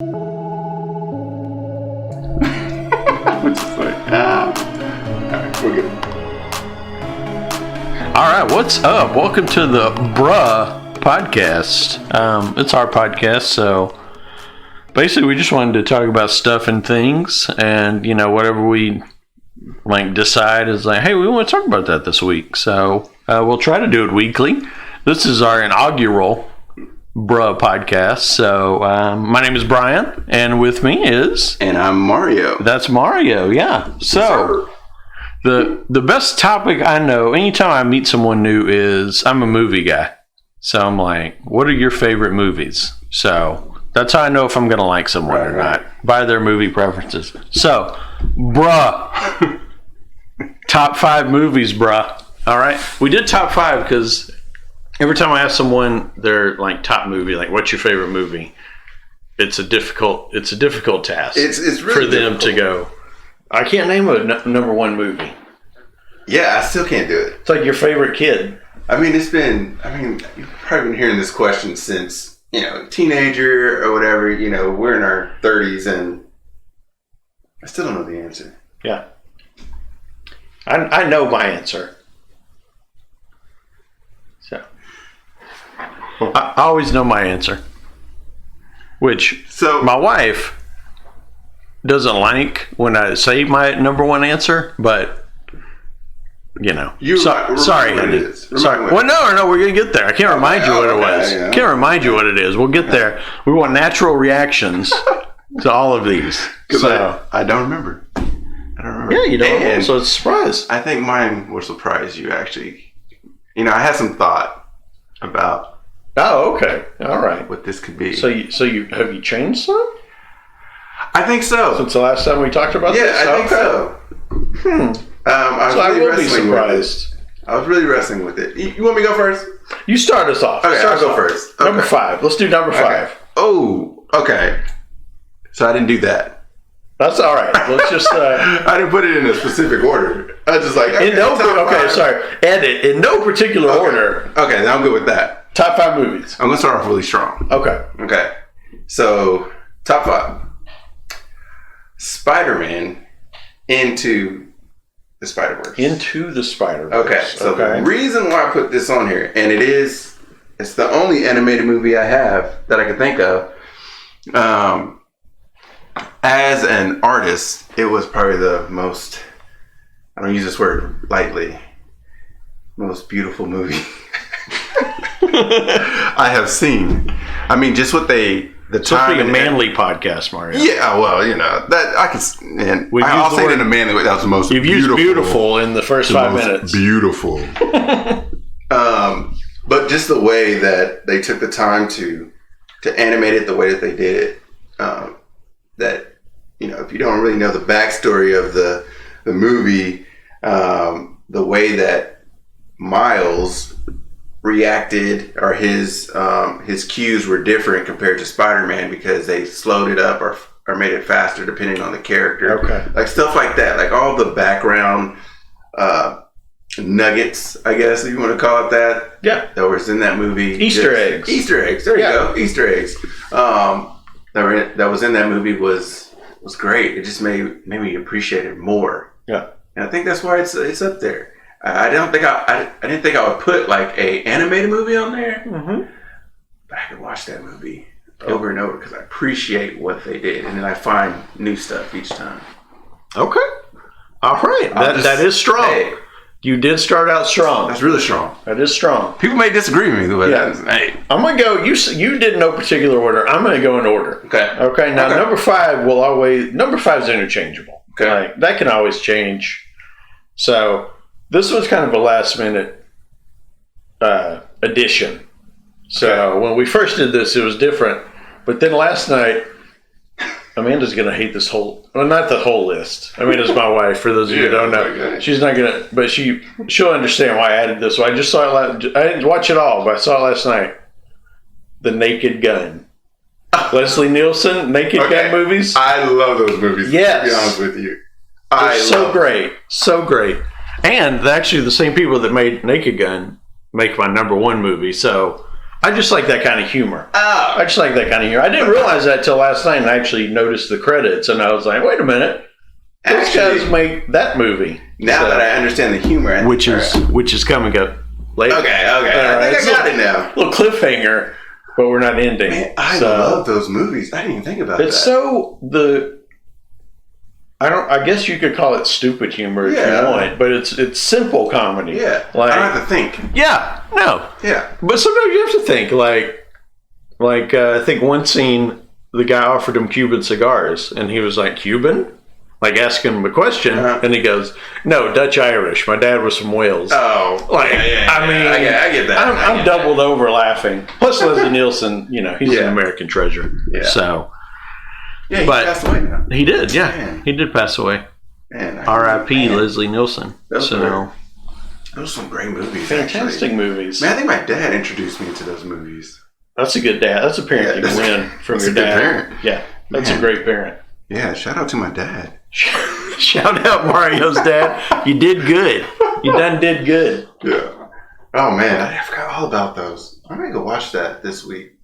Alright, we're good. Alright, what's up? Welcome to the Bruh Podcast. It's our podcast, so basically we just wanted to talk about stuff and things, and whatever we decide is hey, we want to talk about that this week. So we'll try to do it weekly. This is our inaugural Bruh Podcast. So my name is Brian, and with me is... And I'm Mario. That's Mario, yeah. So the best topic I know anytime I meet someone new is I'm a movie guy. So I'm like, what are your favorite movies? So that's how I know if I'm going to like someone or not, by their movie preferences. So, bruh. Top 5 movies, bruh. All right. We did top 5 because every time I ask someone their top movie, what's your favorite movie? It's a difficult task. It's really for them to go. I can't name a number one movie. Yeah, I still can't do it. It's like your favorite kid. You've probably been hearing this question since, teenager or whatever, we're in our 30s and I still don't know the answer. Yeah. I know my answer. So I always know my answer. So my wife doesn't like when I say my number one answer, but sorry, honey. Sorry. Well, no, we're gonna get there. I can't remind you what it was. Yeah. Can't remind you what it is. We'll get there. We want natural reactions to all of these. So I don't remember. Yeah, you don't remember, so it's a surprise. I think mine will surprise you, actually. I had some thought about. Oh, okay. All right. What this could be. So you have you changed some? I think so. Since the last time we talked about this? Yeah, I think so. I will be surprised. I was really wrestling with it. You want me to go first? You start us off. Okay, I'll go first. Okay. Number 5. Let's do number 5. Okay. Oh, okay. So I didn't do that. That's all right. Let's just... I didn't put it in a specific order. I was just like... Edit. In no particular order. Okay, now I'm good with that. Top 5 movies. I'm going to start off really strong. Okay. So, top 5. Spider-Man Into the Spider-Verse. Into the Spider-Verse. Okay, so the reason why I put this on here, and it's the only animated movie I have that I can think of. As an artist, it was probably the most, I don't use this word lightly, most beautiful movie I have seen. Just what the time. It's a manly podcast, Mario. Yeah, well, that I can, and I'll say it in a manly way. That was the most You've beautiful. Used beautiful in the first 5 minutes. Beautiful. But just the way that they took the time to animate it the way that they did, that, if you don't really know the backstory of the movie, the way that Miles reacted, or his cues were different compared to Spider-Man because they slowed it up or made it faster depending on the character. Okay. Stuff like that. All the background nuggets, I guess, if you want to call it that. Yeah. That was in that movie. Easter eggs. There you go. Easter eggs. That was in that movie was great. It just made me appreciate it more. Yeah. And I think that's why it's up there. I didn't think I would put a animated movie on there. Mm-hmm. But I could watch that movie over and over because I appreciate what they did, and then I find new stuff each time. Okay. All right. That is strong. Hey, you did start out strong. That's really strong. That is strong. People may disagree with me, but hey. I'm going to go, you did no particular order. I'm going to go in order. Okay. Now, number 5 number 5 is interchangeable. Okay. That can always change. So, this was kind of a last minute addition. So, when we first did this, it was different. But then last night, Amanda's going to hate this not the whole list. Amanda's my wife, for those of you who don't know. Okay. She's not going to, but she'll understand why I added this. So I just saw it, I didn't watch it all, but I saw it last night. The Naked Gun. Leslie Nielsen, Naked Gun movies. I love those movies, yes. to be honest with you. They're so great. So great. And actually the same people that made Naked Gun make my number 1 movie. So I just like that kind of humor. Oh. I just like that kind of humor. I didn't realize that till last night, and I actually noticed the credits, and I was like, wait a minute. Those guys make that movie. Now that I understand the humor. Which is coming up later. Okay. I think I got it now. Little cliffhanger, but we're not ending. Man, I love those movies. I didn't even think about that. It's I guess you could call it stupid humor if you want, but it's simple comedy. Yeah. Like, I don't have to think. Yeah. No. Yeah. But sometimes you have to think. Like I think one scene, the guy offered him Cuban cigars, and he was like, Cuban? Like asking him a question, and he goes, "No, Dutch Irish. My dad was from Wales." Oh, I mean, I get that. I'm doubled over laughing. Plus, Leslie Nielsen, he's an American treasure. Yeah. So, he passed away now. He did. Yeah, man. He did pass away. R.I.P. Leslie Nielsen. Those are some great movies. Fantastic movies. Man, I think my dad introduced me to those movies. That's a good dad. That's a parent you can win from your dad. Parent. Yeah, that's a great parent. Yeah, shout out to my dad. Shout out Mario's dad. You did good. You did good. Yeah. Oh man, I forgot all about those. I'm gonna go watch that this week.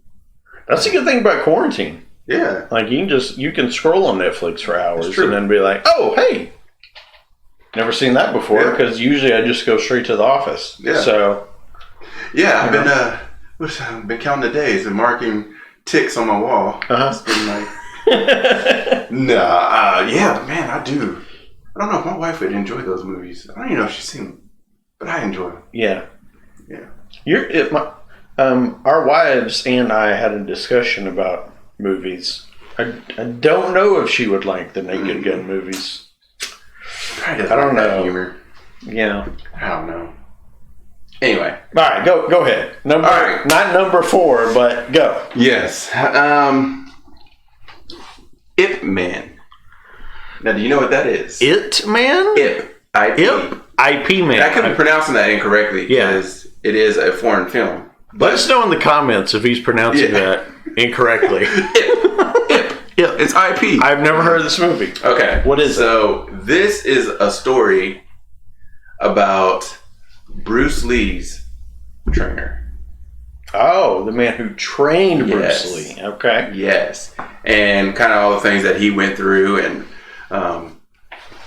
That's a good thing about quarantine. Yeah. Like you can scroll on Netflix for hours and then be like, oh hey, never seen that before, because usually I just go straight to the office. Yeah. So. Yeah, I've been counting the days and marking ticks on my wall. It's been like. Yeah, man, I do. I don't know if my wife would enjoy those movies. I don't even know if she's seen them, but I enjoy them. Yeah. Our wives and I had a discussion about movies. I don't know if she would like the Naked Gun movies. I don't know. Humor. Yeah. I don't know. Anyway. All right, go ahead. Not number 4, but go. Yes. Ip Man. Now, do you know what that is? It Man? Ip. IP Man. I could be pronouncing that incorrectly because it is a foreign film. Let us know in the comments if he's pronouncing that incorrectly. Ip. It's IP. I've never heard of this movie. Okay. What is it? So, this is a story about Bruce Lee's trainer. Oh, the man who trained Bruce Lee. Okay. Yes. And kind of all the things that he went through. And I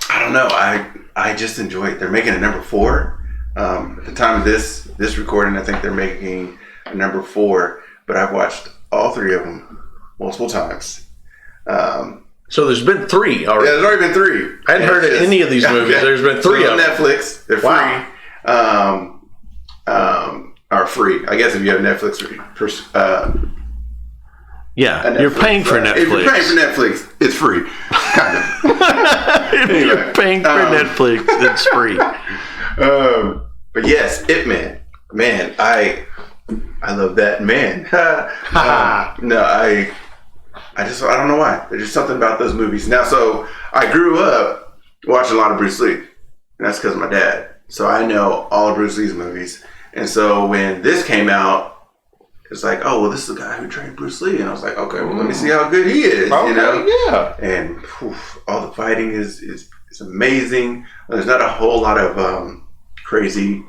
don't know. I just enjoy it. They're making a number 4. At the time of this recording, I think they're making a number 4. But I've watched all 3 of them multiple times. So there's been 3 already. Yeah, there's already been 3. I hadn't heard of any of these movies. Yeah. There's been 3 on Netflix. They're free. Are free. I guess if you have Netflix, you're paying for Netflix. If you're paying for Netflix, it's free. Kind of. If you're paying for Netflix, it's free. But yes, Ip Man. Man, I love that man. No, I don't know why. There's just something about those movies. Now, so I grew up watching a lot of Bruce Lee, and that's because of my dad. So I know all of Bruce Lee's movies. And so when this came out, it's like, oh, well, this is the guy who trained Bruce Lee. And I was like, okay, well, let me see how good he is, Yeah. And all the fighting is amazing. There's not a whole lot of crazy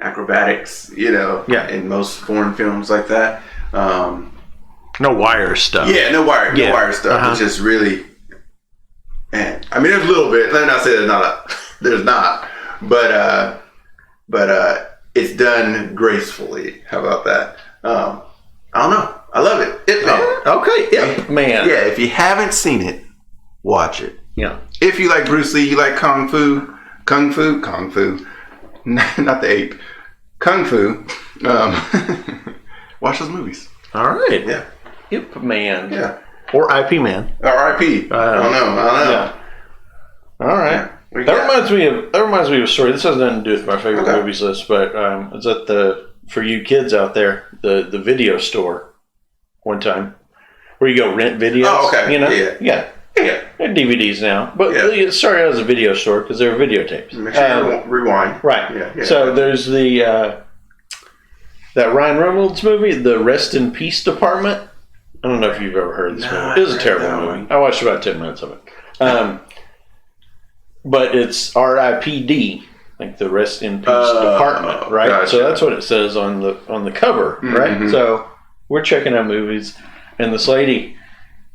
acrobatics, in most foreign films like that. No wire stuff. Yeah, no wire stuff. It's just really, man. I mean, there's a little bit. Let me not say there's not. But it's done gracefully. How about that? I don't know. I love it. Ip Man. Okay, Ip Man. Yeah, if you haven't seen it, watch it. Yeah. If you like Bruce Lee, you like Kung Fu. Not the ape. Kung Fu. Watch those movies. All right. Yeah. Ip Man. Yeah. Or IP Man. Or IP. I don't know. Yeah. All right. Yeah. That reminds me of a story. This has nothing to do with my favorite movies list, but it's at for you kids out there, the video store one time where you go rent videos. Oh, okay. Yeah. They're DVDs now, but it started as a video store because they were videotapes. Make sure you rewind. Right. Yeah. So there's that Ryan Reynolds movie, The Rest in Peace Department. I don't know if you've ever heard of this movie. It was a terrible movie. I watched about 10 minutes of it. But it's RIPD, like the Rest in Peace Department, right? Gotcha. So that's what it says on the cover, right? Mm-hmm. So we're checking out movies, and this lady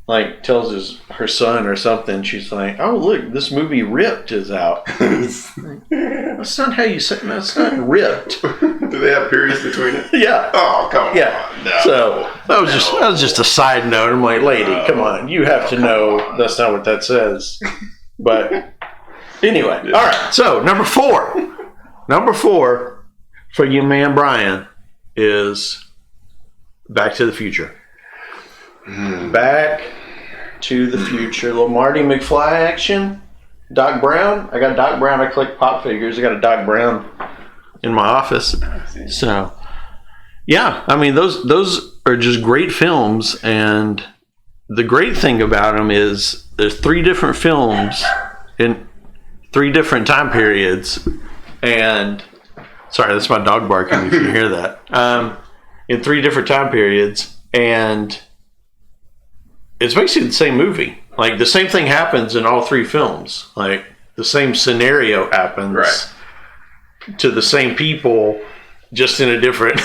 like tells her son or something. She's like, "Oh, look, this movie Ripped is out." That's not how you say. That's not Ripped. Do they have periods between it? Yeah. Oh, come on. Yeah. No. So that was just a side note. I'm like, lady, come on, you have to know that's not what that says. But anyway, all right. So number four for you, man, Brian, is Back to the Future. Back to the Future. Little Marty McFly action. Doc Brown. I got Doc Brown. I collect pop figures. I got a Doc Brown in my office. So, yeah. I mean, those are just great films. And the great thing about them is there's 3 different films in 3 different time periods. And, sorry, that's my dog barking if you hear that. In 3 different time periods. And it's basically the same movie. Like, the same thing happens in all 3 films. Like, the same scenario happens to the same people, just in a different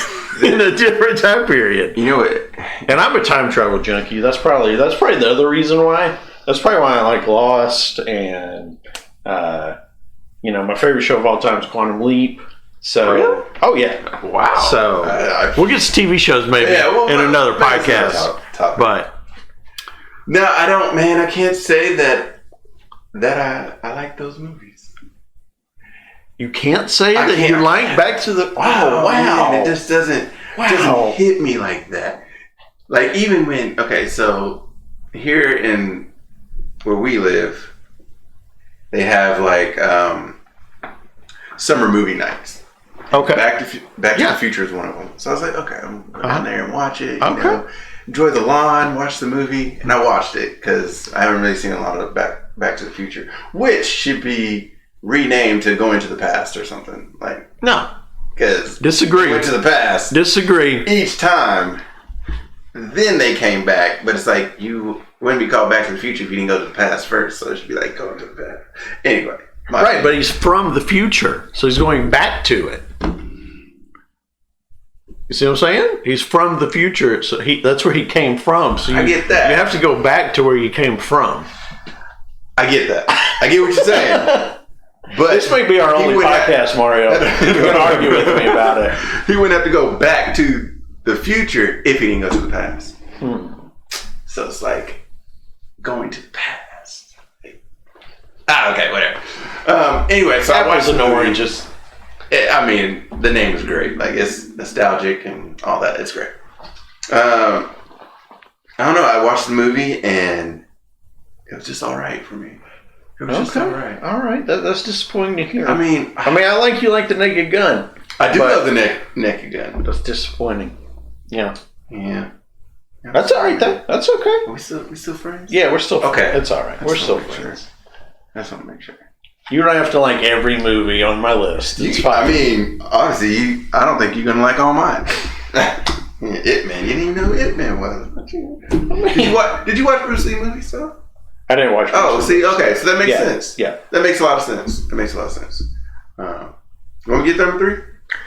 time period. You know what? And I'm a time travel junkie. That's probably the other reason why. That's probably why I like Lost, and my favorite show of all time is Quantum Leap. So, really? Oh yeah, wow. So we'll get to TV shows maybe in another podcast. But no, I don't. Man, I can't say that I like those movies. You can't say that you like Back to the. Wow! Man, it just doesn't hit me like that. Like, even when so here in where we live, they have like summer movie nights. Okay. Back to the Future is one of them. So I was like, okay, I'm going to go down there and watch it. You know, enjoy the lawn, watch the movie, and I watched it because I haven't really seen a lot of Back to the Future, which should be renamed to Going to the Past or something. Like, no, because disagree. Went to the past. Disagree. Each time, then they came back, but it's like you wouldn't be called Back to the Future if you didn't go to the past first. So it should be like Going to the Past. Anyway. Right, but he's from the future, so he's going back to it. You see what I'm saying? He's from the future, so that's where he came from. So I get that. You have to go back to where you came from. I get that. I get what you're saying. But this might be our only podcast, Mario. You're going to argue with me about it. He wouldn't have to go back to the future if he didn't go to the past. So it's like going to the past. Okay, whatever. Anyway, so I watched the oranges. I mean, the name is great. Like, it's nostalgic and all that. It's great. I don't know. I watched the movie and it was just all right for me. It was just all right. All right. That's disappointing to hear. I mean, I like the Naked Gun. I do love the Naked Gun. That's disappointing. Yeah. Yeah. That's all right, though. That's okay. Are we still friends? Yeah, we're still friends. Okay. It's all right. We're still friends. I just want to make sure. You don't have to like every movie on my list. It's fine. I mean, honestly, I don't think you're going to like all mine. It Man. You didn't even know who It Man was. Did you watch Bruce Lee movies, though? I didn't watch Bruce Lee. Okay. So that makes sense. Yeah. That makes a lot of sense. You want me to get number 3?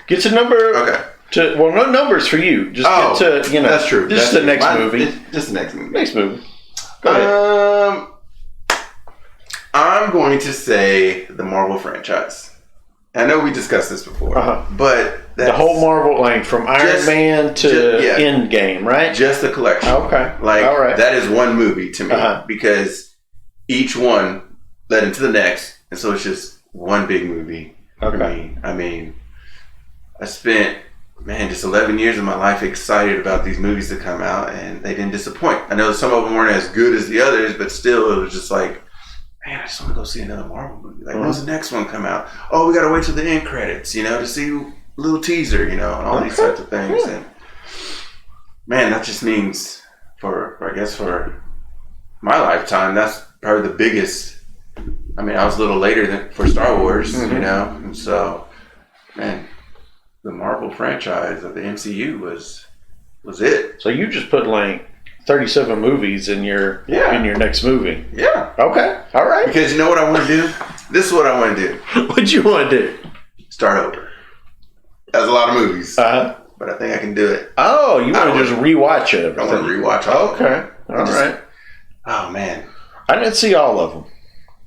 Get to number... Okay. No numbers for you. Just get to, That's true. Just the next movie. Just the next movie. Next movie. Go ahead. I'm going to say the Marvel franchise. I know we discussed this before, but that's the whole Marvel, like from Iron Man to Endgame, right? Just the collection. Okay. Like, all right. That is one movie to me because each one led into the next, and so it's just one big movie for me. I mean, I spent just 11 years of my life excited about these movies to come out, and they didn't disappoint. I know some of them weren't as good as the others, but still, it was just like, man, I just want to go see another Marvel movie. Like, when's the next one come out? Oh, we got to wait till the end credits, to see a little teaser, and all these types of things. And man, that just means for my lifetime, that's probably the biggest. I mean, I was a little later than for Star Wars, and so, man, the Marvel franchise of the MCU was it. So you just put like 37 movies in your next movie. Yeah. Okay. All right. Because you know what I want to do? This is what I want to do. What you want to do? Start over. That's a lot of movies. But but I think I can do it. Oh, you want to just rewatch it? I want to rewatch all of them. Okay. All right. Oh, man. I didn't see all of them.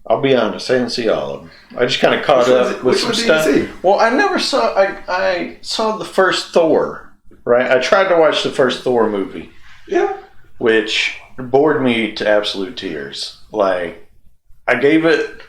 I'll be honest. I didn't see all of them. I just kind of caught up with some stuff. Did you see? Well, I never saw... I saw the first Thor, right? I tried to watch the first Thor movie. Yeah. Which bored me to absolute tears. Like, I gave it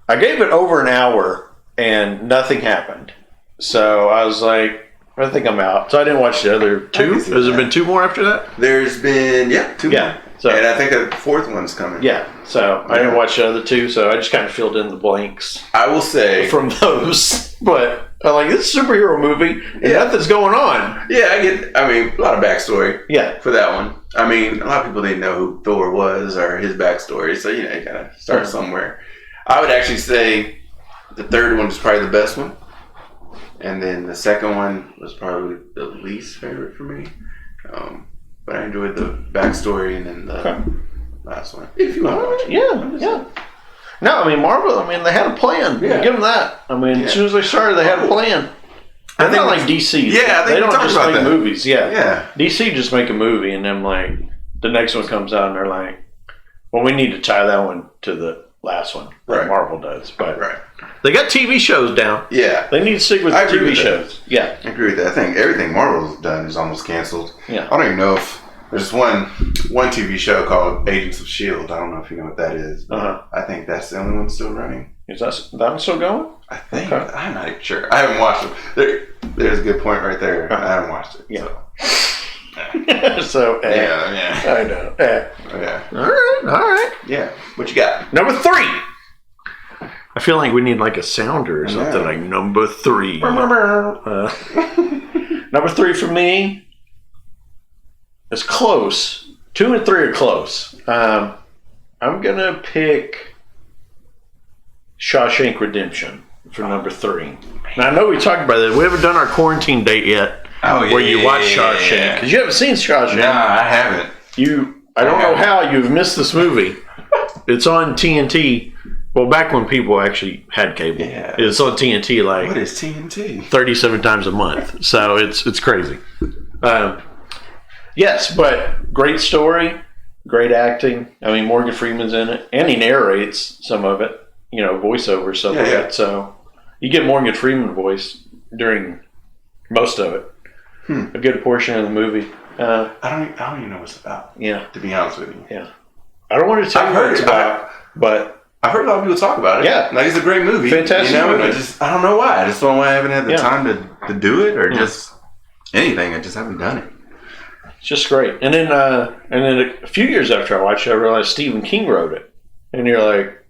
over an hour and nothing happened. So I was like, I think I'm out. So I didn't watch the other two. Has there been two more after that? There's been, two more. So, and I think a fourth one's coming. Yeah. So I didn't watch the other two, so I just kind of filled in the blanks. I will say. From those. But I'm like, this is a superhero movie and nothing's going on. Yeah, a lot of backstory. Yeah. For that one. I mean, a lot of people didn't know who Thor was or his backstory. So, you kind of start somewhere. I would actually say the third one was probably the best one. And then the second one was probably the least favorite for me. But I enjoyed the backstory and then the last one. If you want to watch it. Yeah. No, I mean, Marvel, they had a plan. Yeah. Give them that. As soon as they started, they had a plan. I think not like DC. Yeah, they don't just make movies. Yeah. DC just make a movie and then, the next one comes out and they're like, well, we need to tie that one to the last one. Like Marvel does. But they got TV shows down. Yeah. They need to stick with the TV shows. Yeah. I agree with that. I think everything Marvel's done is almost canceled. Yeah. I don't even know if there's one TV show called Agents of S.H.I.E.L.D. I don't know if you know what that is. I think that's the only one still running. Is that one still going? I think. Okay. I'm not even sure. I haven't watched it. There's a good point right there. I haven't watched it. Yeah. So. Yeah. I know. Yeah. All right. Yeah. What you got? Number 3. I feel like we need a sounder or something like number 3. Number 3 for me is close. 2 and 3 are close. I'm gonna pick Shawshank Redemption for number 3. Now I know we talked about that. We haven't done our quarantine date yet. Oh yeah. Where you watch Shawshank because you haven't seen Shawshank. No, I haven't. I don't know how you've missed this movie. It's on TNT. Well, back when people actually had cable, it's on TNT. What is TNT? 37 times a month. So it's crazy. Yes, but great story, great acting. Morgan Freeman's in it, and he narrates some of it. Voiceover some of it. So you get Morgan Freeman voice during most of it. A good portion of the movie. I don't even know what it's about. Yeah. To be honest with you. Yeah. I don't want to tell you what it's about, but I've heard a lot of people talk about it. Yeah. It's a great movie. Fantastic movie. I don't know why. I just don't know why I haven't had the time to do it or just anything. I just haven't done it. It's just great. And then a few years after I watched it, I realized Stephen King wrote it. And you're like,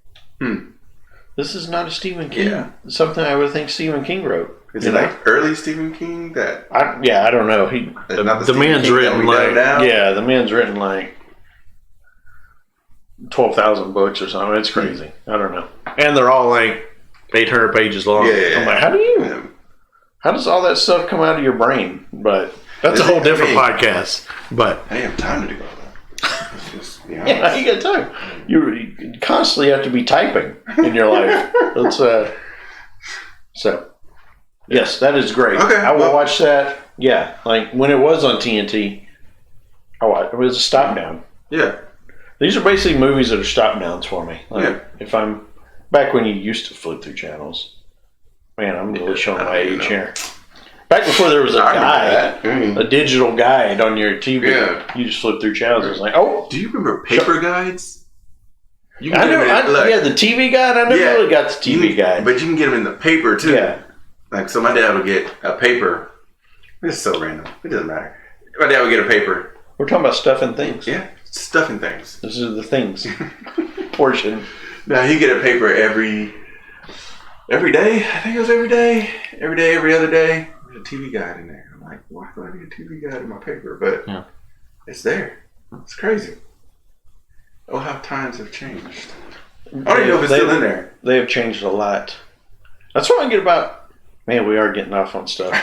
this is not a Stephen King. Yeah. It's something I would think Stephen King wrote. Is it early Stephen King? I don't know. The man's written the man's written 12,000 books or something. It's crazy. I don't know. And they're all 800 pages long. Yeah. I'm like, how does all that stuff come out of your brain? But that's a whole different podcast. But I didn't have time to do all that. Let's just be honest. Yeah, you got time. You constantly have to be typing in your life. So, yes, that is great. Okay, I will watch that. Yeah, when it was on TNT, I watched. It was a stop down. Yeah. These are basically movies that are stop downs for me. If I'm back when you used to flip through channels. Man, I'm really showing my age here. Back before there was a guide, a digital guide on your TV. Yeah. You just flip through channels. It was like, do you remember paper guides? The TV guide. I never really got the TV guide. But you can get them in the paper too. Yeah. So my dad would get a paper. This is so random. It doesn't matter. My dad would get a paper. We're talking about stuff and things. Yeah, stuff and things. This is the things portion. Now he'd get a paper every day. I think it was every day, every other day. There's a TV guide in there. I'm like, why do I need a TV guide in my paper? But it's there. It's crazy. Oh, how times have changed. I don't even know if it's still in there. They have changed a lot. That's what I get about. Man, we are getting off on stuff.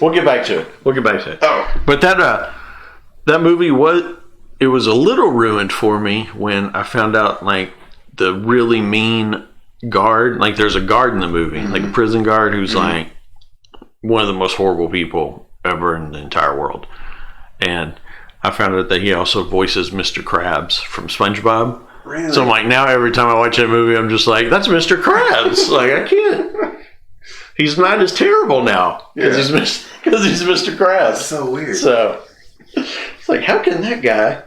We'll get back to it. Oh, but that movie was a little ruined for me when I found out the really mean guard. There's a guard in the movie, a prison guard who's one of the most horrible people ever in the entire world. And I found out that he also voices Mr. Krabs from SpongeBob. Really? So I'm like, now every time I watch that movie, I'm just like, that's Mr. Krabs. Like, I can't. He's not as terrible now because he's Mr. Krabs. That's so weird. So it's like, how can that guy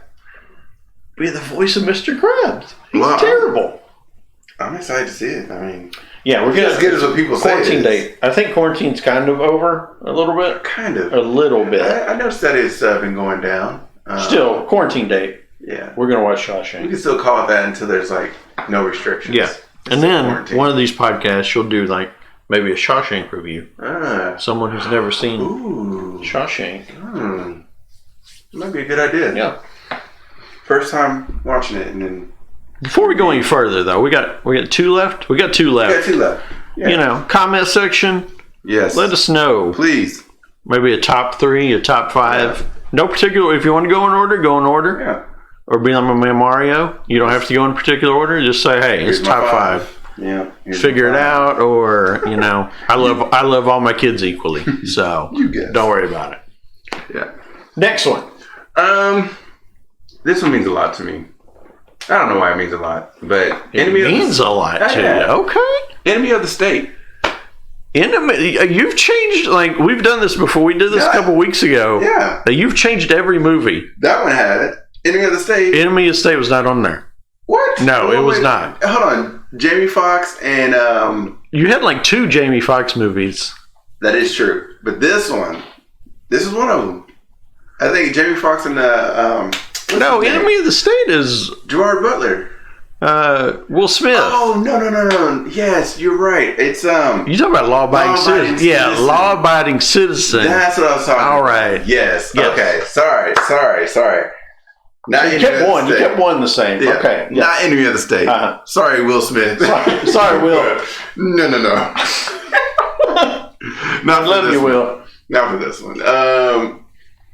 be the voice of Mr. Krabs? He's terrible. I'm excited to see it. I mean, yeah, we're as good as what people say. Quarantine date. I think quarantine's kind of over a little bit. Kind of. A little bit. I noticed that it's been going down. Still, quarantine date. Yeah. We're going to watch Shawshank. We can still call it that until there's like no restrictions. Yeah. And then one of these podcasts, you'll do like maybe a Shawshank review. Someone who's never seen Shawshank. Might be a good idea. Yeah. First time watching it, and then. Before we go any further, though, we got 2 left. We got 2 left. We got 2 left. Yeah. You know, comment section. Yes. Let us know. Please. Maybe a top 3, a top 5. Yeah. No particular. If you want to go in order, go in order. Yeah. Or be like my man Mario. You don't have to go in particular order. Just say, hey, it's top 5. Yeah. Figure it out, or you know, I love all my kids equally. So don't worry about it. Yeah. Next one. This one means a lot to me. I don't know why it means a lot, but it means a lot to you. Okay. Enemy of the State. You've changed, like, we've done this before. We did this a couple weeks ago. Yeah. You've changed every movie. That one had it. Enemy of the State. Enemy of the State was not on there. What? No, it was not. Hold on. Jamie Foxx and... You had like 2 Jamie Foxx movies. That is true. But this one, this is one of them. I think Jamie Foxx and... no, Enemy of the State is... Gerard Butler. Will Smith. Oh, no. Yes, you're right. It's... You talking about Law-Abiding Citizen? Yeah, Law-Abiding Citizen. That's what I was talking about. All right. Yes. Okay. Sorry. Now you kept one. You kept one the same. Yeah. Okay. Yeah. Not Enemy of the State. Sorry, Will Smith. Sorry, Will. No. Not love you, Will. Not for this one.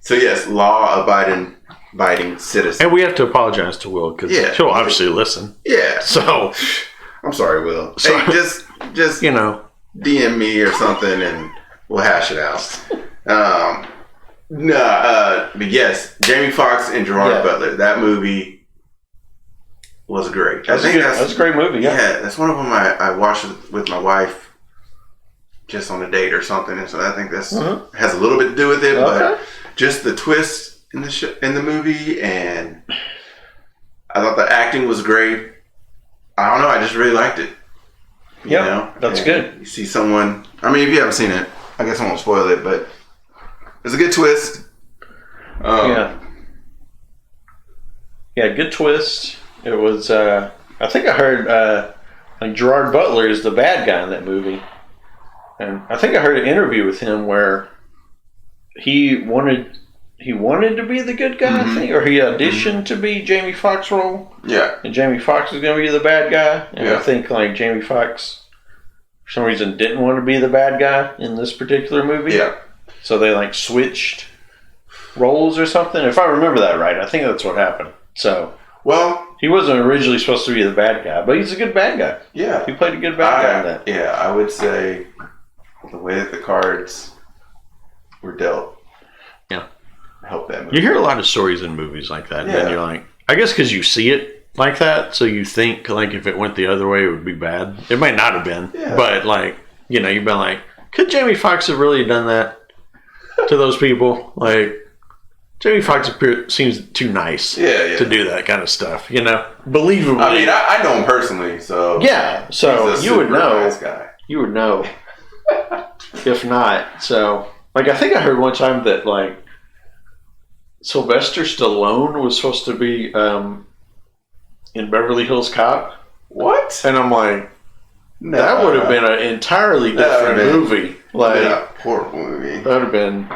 So yes, Law-Abiding Citizen. And we have to apologize to Will because he'll obviously listen. Yeah. So I'm sorry, Will. Hey, just you know, DM me or something and we'll hash it out. But yes, Jamie Foxx and Gerard Butler. That movie was great. That's a great movie. Yeah, that's one of them I watched with my wife just on a date or something, and so I think that's has a little bit to do with it. But just the twist in the movie, and I thought the acting was great. I don't know, I just really liked it. Yeah, that's good. You see someone. I mean, if you haven't seen it, I guess I won't spoil it, but. It's a good twist. Yeah, good twist. It was, I think I heard, like Gerard Butler is the bad guy in that movie. And I think I heard an interview with him where he wanted to be the good guy, I think, or he auditioned to be Jamie Foxx's role. Yeah. And Jamie Foxx was going to be the bad guy. And I think, like, Jamie Foxx, for some reason, didn't want to be the bad guy in this particular movie. Yeah. So they like switched roles or something. If I remember that right, I think that's what happened. So, he wasn't originally supposed to be the bad guy, but he's a good bad guy. Yeah, he played a good bad guy in that. Yeah, I would say the way that the cards were dealt, helped that movie. You hear a lot of stories in movies like that, and then you're like, I guess because you see it like that, so you think like if it went the other way, it would be bad. It might not have been, but like you've been like, could Jamie Foxx have really done that? To those people, like Jamie Foxx seems too nice to do that kind of stuff, believably. I mean, I know him personally, so so you would know. Nice guy. You would know, if not. So, like, I think I heard one time that like Sylvester Stallone was supposed to be in Beverly Hills Cop. What? And I'm like, that would have been an entirely different movie. Like, horrible movie. That would have been,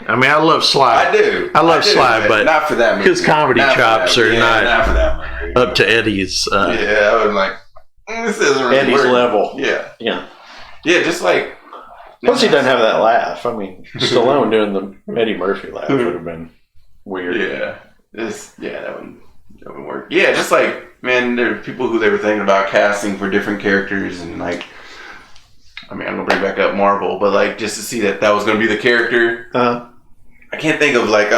I mean, I love Sly. I love Sly, but not for that movie. His comedy chops are not for that movie. Up to Eddie's. I was like, this isn't really Eddie's working. level. Yeah, just like. Plus, he doesn't have that laugh. I mean, Stallone doing the Eddie Murphy laugh would have been weird. Yeah, that wouldn't work. Yeah, just like, man, there are people who they were thinking about casting for different characters, and like, I mean, I'm gonna bring back up Marvel, but like just to see that was gonna be the character. I can't think of like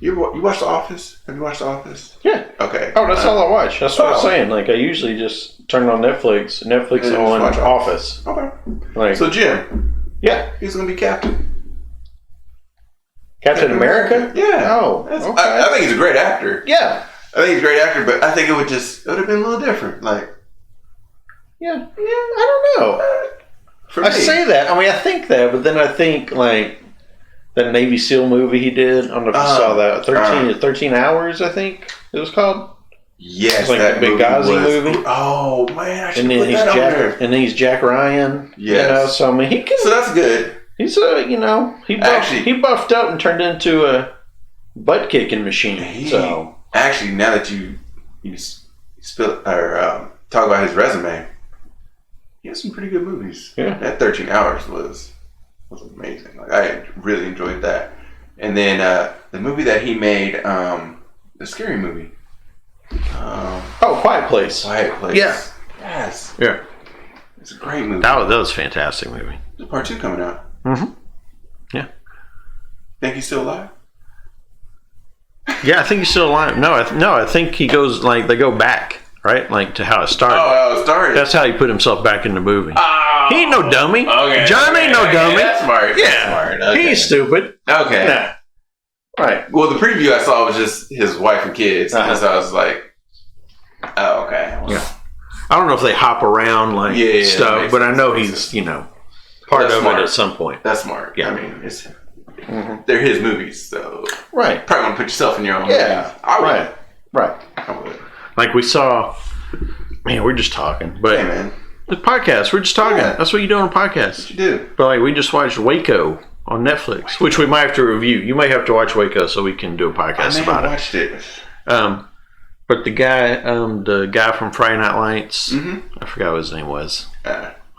you watched The Office? Have you watched The Office? Yeah. Okay. Oh, that's all I watch. That's what I'm saying. Like I usually just turn on Netflix. Netflix on Office. Okay. Like so Jim. Yeah. He's gonna be Captain. Captain America? Yeah. Oh. Okay. I think he's a great actor. Yeah. I think he's a great actor, but I think it would have been a little different. Like. Yeah. I don't know. I say that. I mean, I think that, but then I think like that Navy SEAL movie he did. I don't know if you saw that. 13 Hours, I think it was called. Yes, like that Benghazi movie. Oh man, I should and then put he's that on Jack, there. and then he's Jack Ryan. Yes. So I mean, he can. So that's good. He's he buffed up and turned into a butt kicking machine. Actually, now that you spill or talk about his resume, he has some pretty good movies. Yeah. That 13 Hours was amazing. Like I really enjoyed that. And then the movie that he made, the scary movie. Quiet Place. Quiet Place. Yeah. Yes. Yeah. It's a great movie. That was a fantastic movie. There's part 2 coming out. Mm-hmm. Yeah. Think he's still alive? Yeah, I think he's still alive. No, I think he goes like they go back, right? Like to how it started. Oh, how it started. That's how he put himself back in the movie. Oh. He ain't no dummy. Okay. John ain't no dummy. That's smart. Yeah. That's smart. Okay. He's stupid. Okay. Nah. Right. Well, the preview I saw was just his wife and kids, and so I was like, "Oh, okay." Well, yeah. I don't know if they hop around like stuff, but I know he's part of it at some point. That's smart. Yeah. I mean, they're his movies, so right. Probably want to put yourself in your own movies. I would. Right. I would. Like we saw. Man, we're just talking, but hey, man. The podcast. We're just talking. Yeah. That's what you do on a podcast. What you do. But like we just watched Waco on Netflix, which we might have to review. You may have to watch Waco so we can do a podcast about it. I watched it. But the guy from Friday Night Lights, I forgot what his name was.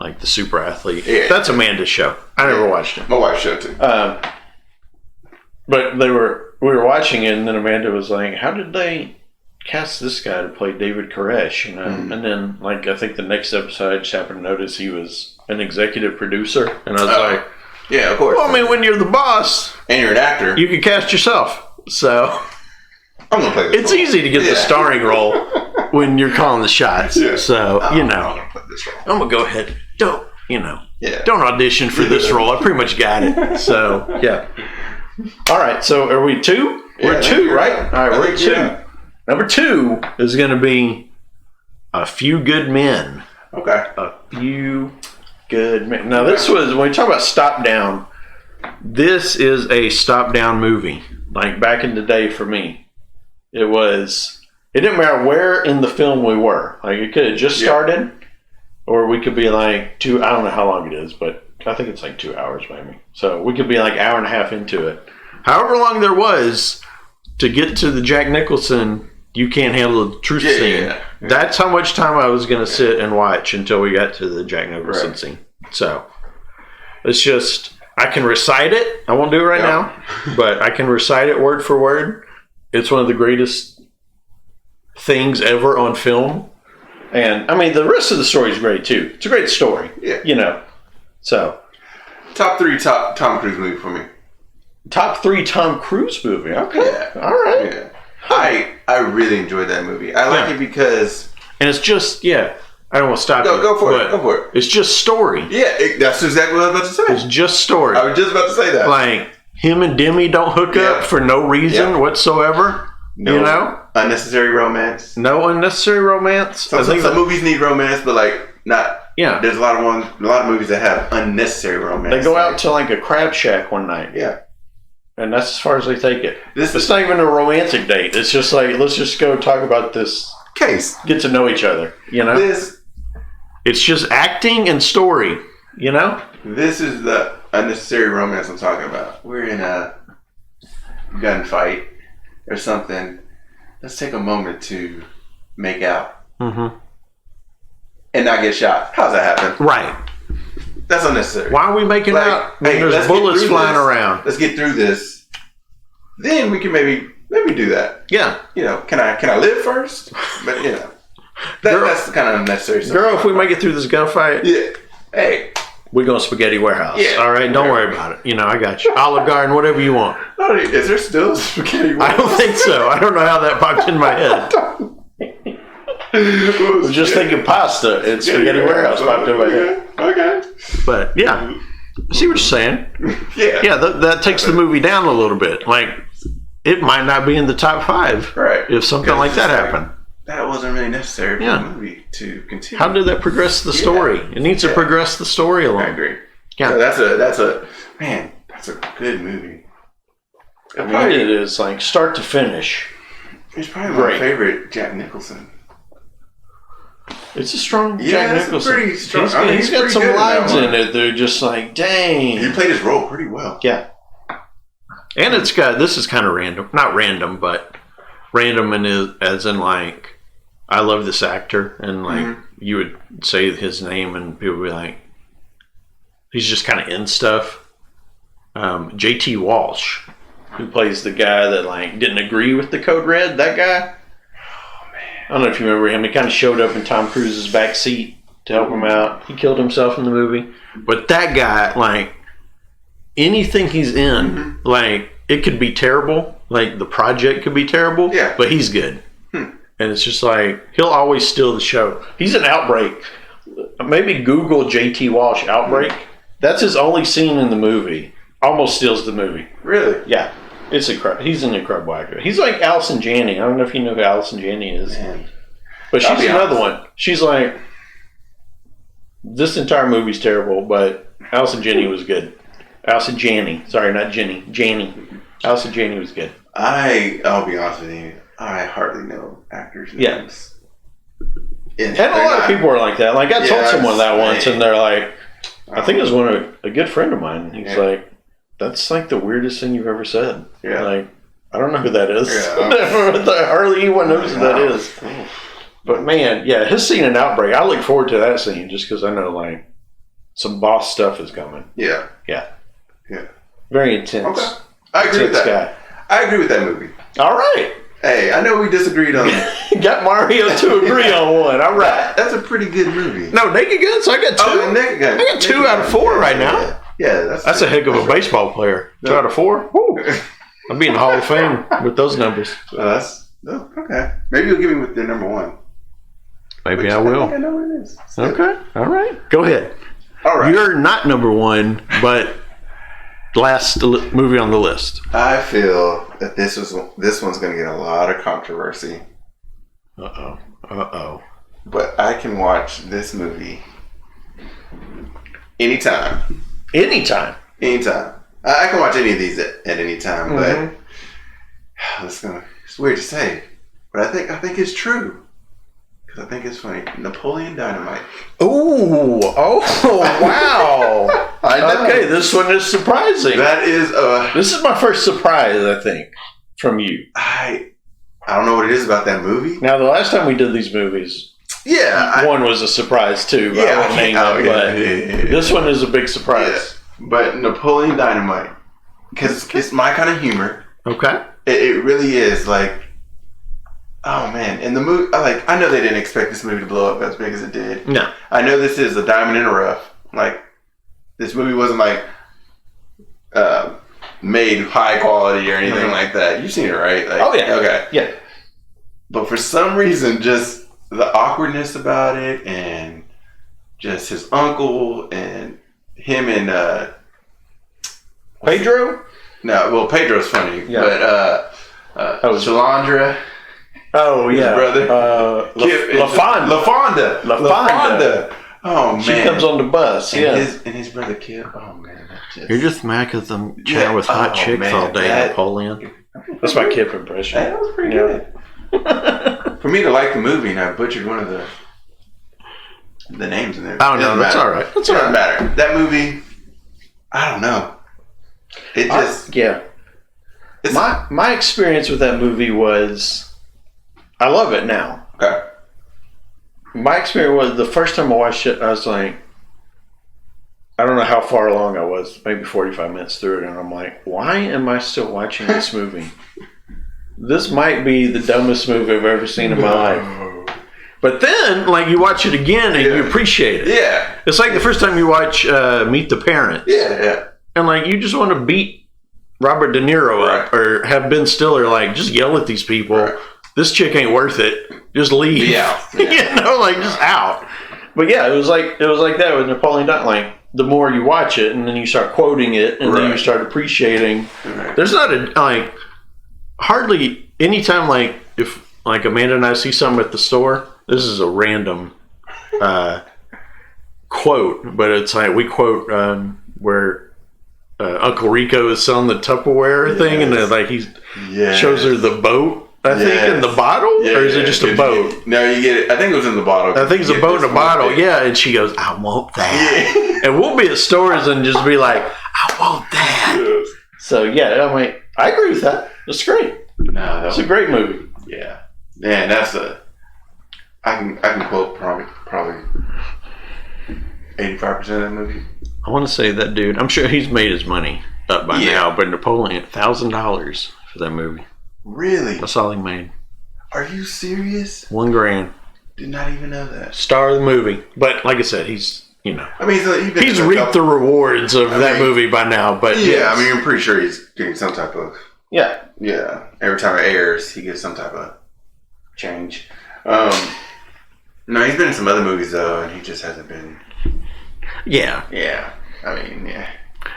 Like the super athlete. Yeah. That's Amanda's show. I never watched it. My wife's show too. But we were watching it, and then Amanda was like, "How did they cast this guy to play David Koresh?" And then like I think the next episode I just happened to notice he was an executive producer, and I was like, "Yeah, of course." Well, I mean, when you're the boss and you're an actor, you can cast yourself. So I'm gonna play this it's easy to get the starring role when you're calling the shots. Yeah. So I'm gonna play this role. I'm gonna go ahead. Don't audition for this role. I pretty much got it. So yeah. All right. So are we 2? We're 2, right? All right. We're 2. Yeah. Number 2 is going to be A Few Good Men. Okay. A Few Good Men. Now this was when we talk about stop down. This is a stop down movie. Like back in the day for me, it didn't matter where in the film we were. Like it could have just started, or we could be like 2. I don't know how long it is, but I think it's like 2 hours maybe. So we could be like hour and a half into it. However long there was to get to the Jack Nicholson, you can't handle the truth scene. Yeah. That's how much time I was going to sit and watch until we got to the Jack Nicholson scene. So it's just, I can recite it. I won't do it right now, but I can recite it word for word. It's one of the greatest things ever on film. And I mean, the rest of the story is great too. It's a great story. Yeah. So. Top 3 Tom Cruise movie for me. Top 3 Tom Cruise movie. Okay. Yeah. All right. Yeah. I really enjoyed that movie. I like it because... And it's just, I don't want to stop you. Go for it. It's just story. Yeah, that's exactly what I was about to say. It's just story. I was just about to say that. Like, him and Demi don't hook up for no reason whatsoever. No unnecessary romance. No unnecessary romance. I think some movies need romance, but like not... Yeah. There's a lot of movies that have unnecessary romance. They go out to like a crab shack one night. Yeah. And that's as far as they take it. It's not even a romantic date. It's just like, let's just go talk about this case. Get to know each other, It's just acting and story, This is the unnecessary romance I'm talking about. We're in a gunfight or something. Let's take a moment to make out. Mm-hmm. And not get shot. How's that happen? Right. That's unnecessary. Why are we making out when there's bullets flying around? Let's get through this. Then we can maybe do that. Yeah. Can I live first? But that's the kind of unnecessary stuff. Girl, if we make it through this gunfight. Yeah. Hey, We go to Spaghetti Warehouse. Yeah. All right, don't worry about it. I got you. Olive Garden, whatever you want. Is there still Spaghetti Warehouse? I don't think so. I don't know how that popped in my head. I was just thinking pasta and Spaghetti Warehouse popped in my head. Okay. But yeah, I see what you're saying. Yeah. That takes the movie down a little bit. Like, it might not be in the top 5 if something like that happened. That wasn't really necessary for the movie to continue. How did that progress the story? It needs to progress the story along. I agree. Yeah, so that's a good movie. It is like start to finish. It's probably my favorite Jack Nicholson. It's a strong Jack Nicholson. Pretty strong. He's got some lines in it. They're just like, dang. He played his role pretty well. Yeah. And this is kind of random. Not random, but random as in like, I love this actor. And like, you would say his name and people would be like, he's just kind of in stuff. J.T. Walsh, who plays the guy that like didn't agree with the Code Red, that guy. I don't know if you remember him. He kind of showed up in Tom Cruise's back seat to help him out. He killed himself in the movie. But that guy, like, anything he's in, like, it could be terrible. Like, the project could be terrible. Yeah. But he's good. And it's just like, he'll always steal the show. He's an Outbreak. Maybe Google J.T. Walsh Outbreak. That's his only scene in the movie. Almost steals the movie. Really? Yeah. It's incredible. He's an incredible actor. He's like Allison Janney. I don't know if you know who Allison Janney is. Man. But she's another one. She's like, this entire movie's terrible, but Allison Janney was good. Allison Janney. Sorry, not Jenny. Janney. Allison Janney was good. I'll be honest with you. I hardly know actors' names. And a lot of people are like that. Like, I told someone that once, and they're like, I think it was a good friend of mine. He's like, that's like the weirdest thing you've ever said. Yeah. Like, I don't know who that is. Yeah. Hardly anyone knows who that is. But man, his scene in Outbreak, I look forward to that scene just because I know like some boss stuff is coming. Yeah. Yeah. Yeah. Very intense. Okay. I agree with that. Guy. I agree with that movie. All right. Hey, I know we disagreed on Got Mario to agree on one. All right. That's a pretty good movie. No, Naked Gun, so I got 2. Oh, Naked Gun. I got 2 out of 4 right now. Yeah, that's a heck of a baseball player. 2 out of 4? Woo. I'll be in the Hall of Fame with those numbers. Okay. Maybe you'll give me with your number 1. Maybe I will. I know what it is. Okay. All right. Go ahead. All right. You're not number 1, but last movie on the list. I feel that this one's going to get a lot of controversy. Uh-oh. But I can watch this movie anytime. Anytime. I can watch any of these at any time, but it's weird to say, but I think it's true. Because I think it's funny. Napoleon Dynamite. Oh, wow. I know. Okay, this one is surprising. This is my first surprise, I think, from you. I don't know what it is about that movie. Now, the last time we did these movies, one was a surprise too. I won't name them, but this one is a big surprise. Yeah. But Napoleon Dynamite, because it's my kind of humor. Okay. It really is like, oh man! And the movie, I know they didn't expect this movie to blow up as big as it did. No. I know this is a diamond in the rough. Like, this movie wasn't like made high quality or anything like that. You've seen it, right? Like, oh yeah. Okay. Yeah. But for some reason, just the awkwardness about it, and just his uncle and him and Pedro. No, well, Pedro's funny, but Shalandra. Oh his yeah, brother. LaFonda. Oh man, she comes on the bus. And his brother Kip. Oh man, you're just mad because I'm chatting with hot chicks all day, Napoleon. That's my Kip impression. That was pretty good. For me to like the movie, and I butchered one of the names in there. Oh no, that's all right. That's all right. Doesn't matter. That movie, I don't know. It just My experience with that movie was, I love it now. Okay. My experience was the first time I watched it, I was like, I don't know how far along I was, maybe 45 minutes through it, and I'm like, why am I still watching this movie? This might be the dumbest movie I've ever seen in my life. But then, like, you watch it again and you appreciate it. Yeah. It's like the first time you watch Meet the Parents. Yeah. And, like, you just want to beat Robert De Niro up or have Ben Stiller, like, just yell at these people. Right. This chick ain't worth it. Just leave. Yeah. Just out. But, yeah, it was like that with Napoleon Dynamite. Like, the more you watch it and then you start quoting it and then you start appreciating. Right. There's not hardly any time, like, if, like, Amanda and I see something at the store, this is a random quote, but it's like we quote where Uncle Rico is selling the Tupperware thing, and like he shows her the boat. I think in the bottle, or is it just a boat? No, you get it. I think it was in the bottle. I think it's a boat in a bottle. Yeah, and she goes, "I want that," and we'll be at stores and just be like, "I want that." Yes. So yeah, I mean, I agree with that. It's great. No, it's a great movie. Yeah, man, that's I can quote probably 85% of that movie. I want to say that dude. I'm sure he's made his money up by now, but Napoleon, $1,000 for that movie. Really? That's all he made. Are you serious? $1,000. Did not even know that. Star of the movie, but like I said, he's I mean, he's reaped the rewards of that movie by now. But I mean, I'm pretty sure he's getting some type of yeah. Every time it airs, he gets some type of change. No, he's been in some other movies though, and he just hasn't been. Yeah. I mean,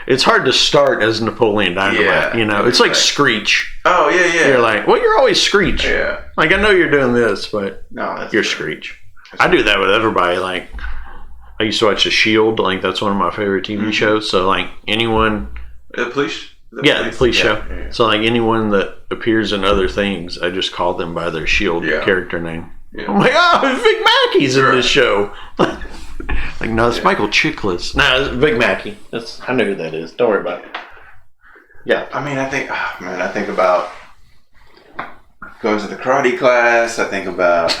it's hard to start as Napoleon Dynamite. It's like Screech. Oh yeah. You're like, well, you're always Screech. Yeah. Like I know you're doing this, but no, you're Screech. I do that with everybody. Like I used to watch The Shield. Like that's one of my favorite TV shows. So like anyone, the police show. Yeah. So like anyone that appears in other things, I just call them by their Shield character name. Yeah. I'm like, oh, Vic Mackey's in this show. Like, no, it's Michael Chiklis. No, it's Vic Mackey. I know who that is. Don't worry about it. Yeah. I mean, I think about going to the karate class. I think about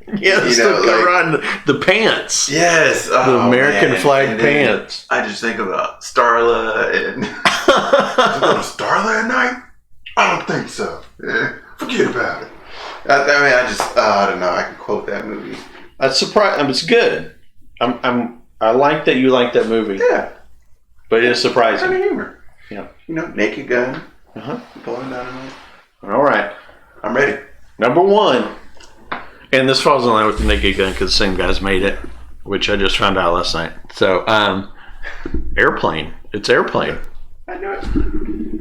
the pants. Yes, the American flag pants. I just think about Starla and Starla at night. I don't think so. Yeah, forget about it. I don't know. I can quote that movie. That's surprising. It's good. I like that you like that movie. Yeah, but it is surprising. Kind of humor. Yeah, Naked Gun. Pulling Dynamite. All right, I'm ready. Number 1, and this falls in line with the Naked Gun because the same guys made it, which I just found out last night. So, Airplane. It's Airplane. I knew it.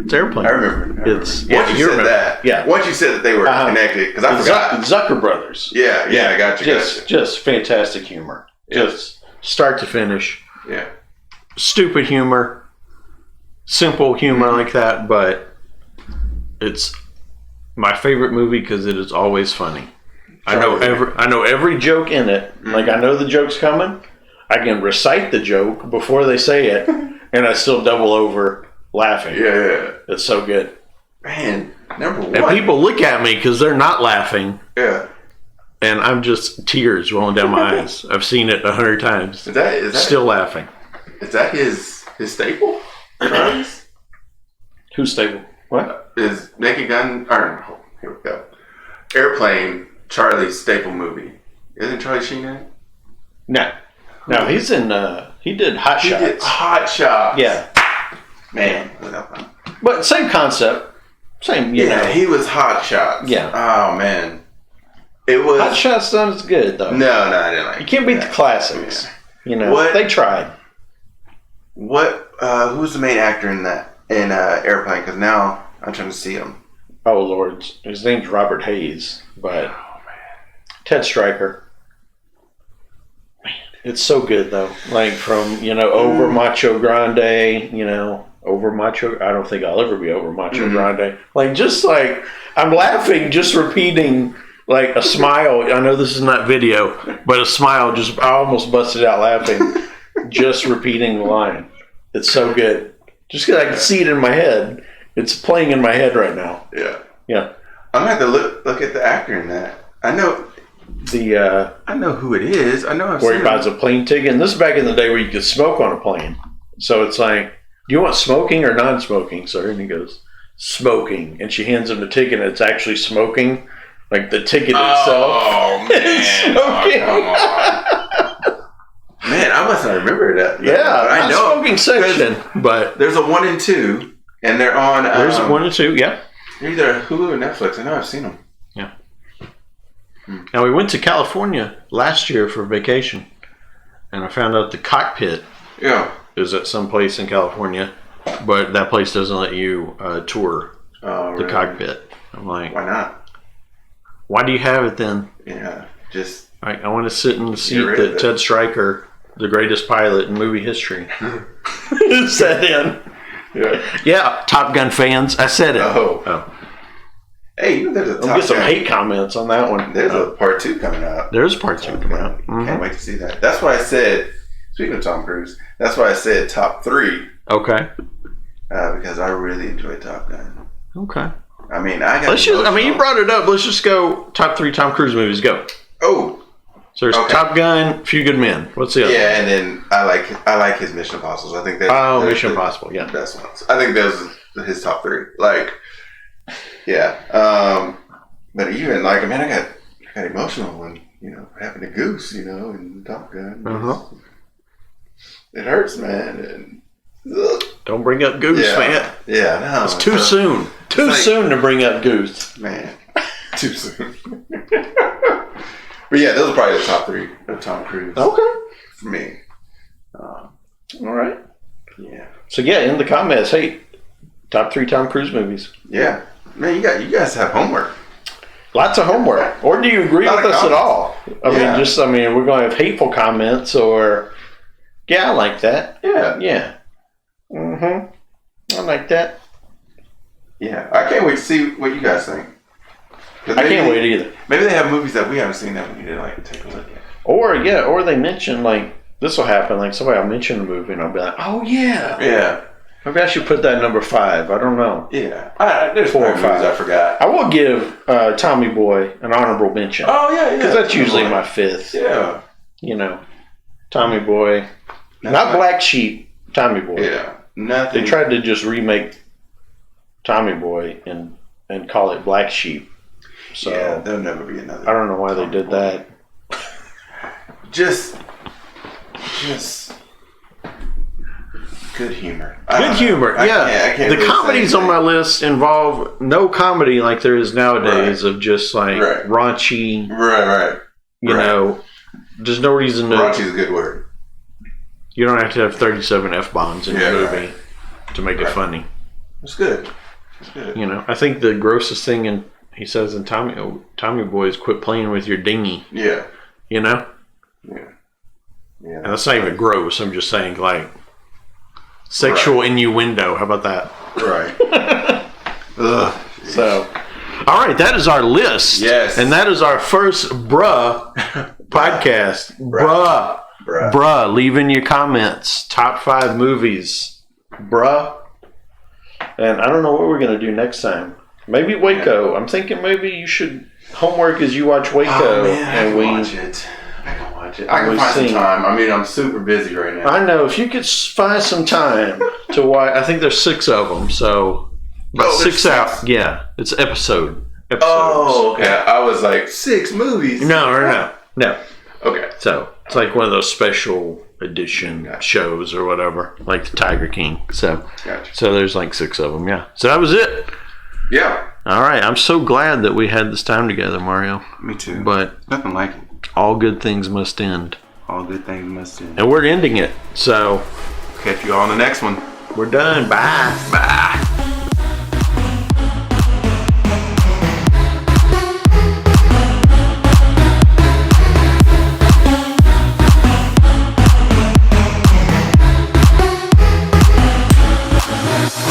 It's Airplane. I remember. It's once you said that. Yeah. Once you said that they were connected, because I forgot. Zucker Brothers. Yeah. I got you. Just fantastic humor. Yeah. Just start to finish. Yeah. Stupid humor, simple humor like that, but it's my favorite movie because it is always funny. I know every joke in it. Mm-hmm. Like I know the joke's coming. I can recite the joke before they say it, and I still double over laughing. Yeah. It's so good. Man, number 1. And people look at me because they're not laughing. Yeah. And I'm just tears rolling down my eyes. I've seen it 100 times. Is that still laughing? Is that his staple? Charlie's? Who's staple? What? Is Naked Gun? Here we go. Airplane. Charlie's staple movie. Isn't Charlie Sheen in it? No, he's in. He did Hot Shots. He did Hot Shots. Yeah. Man. But same concept. Same, you know. He was Hot Shots. Yeah. Oh, man. It was. Hot Shots not as good, though. No, I didn't like it. You can't beat the classics. Yeah. They tried. Who's the main actor in that? In Airplane? Because now I'm trying to see him. Oh, Lord. His name's Robert Hayes. But Ted Stryker. Man, it's so good, though. Like, from, over Macho Grande, over Macho. I don't think I'll ever be over Macho Grande. Like, just like, I'm laughing, just repeating, like, a smile. I know this is not video, but a smile, I almost busted out laughing, just repeating the line. It's so good. Just because I can see it in my head. It's playing in my head right now. Yeah. I'm going to have to look at the actor in that. I know who it is. I know I've where seen he buys a plane ticket. And this is back in the day where you could smoke on a plane. So it's like, do you want smoking or non-smoking, sir? And he goes, smoking. And she hands him the ticket and it's actually smoking. Like the ticket itself. Oh man! Come on. Man, I must not remember that. Yeah, I know smoking section, but there's a 1 and 2, and they're on. There's 1 and 2. Yeah. Either Hulu or Netflix. I know I've seen them. Yeah. Now we went to California last year for vacation, and I found out the Cockpit. Yeah. Is at some place in California, but that place doesn't let you tour the Cockpit. I'm like, why not? Why do you have it then? Yeah, just I want to sit in the seat that Ted Stryker, the greatest pilot in movie history, sat in. Yeah, Top Gun fans, I said it. Oh. Hey, you know there's a Top Gun. Get some hate comments on that one. There's a part 2 coming out. There's part 2 coming out. Can't wait to see that. That's why I said, speaking of Tom Cruise, that's why I said top 3. Okay. Because I really enjoy Top Gun. Okay. I mean, you brought it up. Let's just go top 3 Tom Cruise movies. Go. Oh. So there's Top Gun, Few Good Men. What's the other? Yeah, and then I like his Mission Impossibles. I think they're Mission Impossible. Yeah, best ones. I think those are his top 3. Like, yeah. But even I got emotional when what happened to Goose, in Top Gun. It hurts, man. And don't bring up Goose, man. Yeah, no. It's too soon. Too soon to bring up Goose, man. Too soon. But yeah, those are probably the top 3 of Tom Cruise. Okay. For me. All right. Yeah. So in the comments, hey, top 3 Tom Cruise movies. Yeah. Man, you guys have homework. Lots of homework. Or do you agree with us at all? I mean, we're going to have hateful comments or, I like that. Yeah. Yeah. I like that. Yeah. I can't wait to see what you guys think. I can't wait either. Maybe they have movies that we haven't seen that we need to take a look at. Or they mention this will happen. Somebody will mention a movie and I'll be like, oh yeah. Yeah. Maybe I should put that number 5. I don't know. Yeah. There's 4 or 5 movies I forgot. I will give Tommy Boy an honorable mention. Oh yeah, yeah. Because that's usually my 5th. Yeah. Tommy Boy, not Black Sheep. Tommy Boy. Yeah. Nothing. They tried to just remake Tommy Boy and call it Black Sheep. So yeah, there'll never be another. I don't know why they did that. Just good humor. Good humor, yeah. I can't the comedies on my list involve no comedy like there is nowadays of just raunchy. Right. There's no reason to. Raunchy is a good word. You don't have to have 37 F-bombs in your movie to make it funny. It's good. It's good. I think the grossest thing he says in Tommy Boy is quit playing with your dinghy. Yeah. Yeah. Yeah. And that's not even gross. I'm just saying sexual innuendo. How about that? Right. Ugh. So, all right, that is our list. Yes. And that is our first bruh podcast. Bruh. Leave in your comments. Top 5 movies. Bruh. And I don't know what we're going to do next time. Maybe Waco. I'm thinking maybe you should homework as you watch Waco. Oh, man, I can watch it. I can find some time. I mean, I'm super busy right now. I know. If you could find some time to watch, I think there's 6 of them. So, 6 out. Yeah, it's episodes. Oh, okay. I was like 6 movies. No. Okay. So it's like one of those special edition shows or whatever, like the Tiger King. So, so there's 6 of them. Yeah. So that was it. Yeah. All right. I'm so glad that we had this time together, Mario. Me too. But nothing like it. All good things must end. All good things must end. And we're ending it. So catch you all on the next one. We're done. Bye. Bye.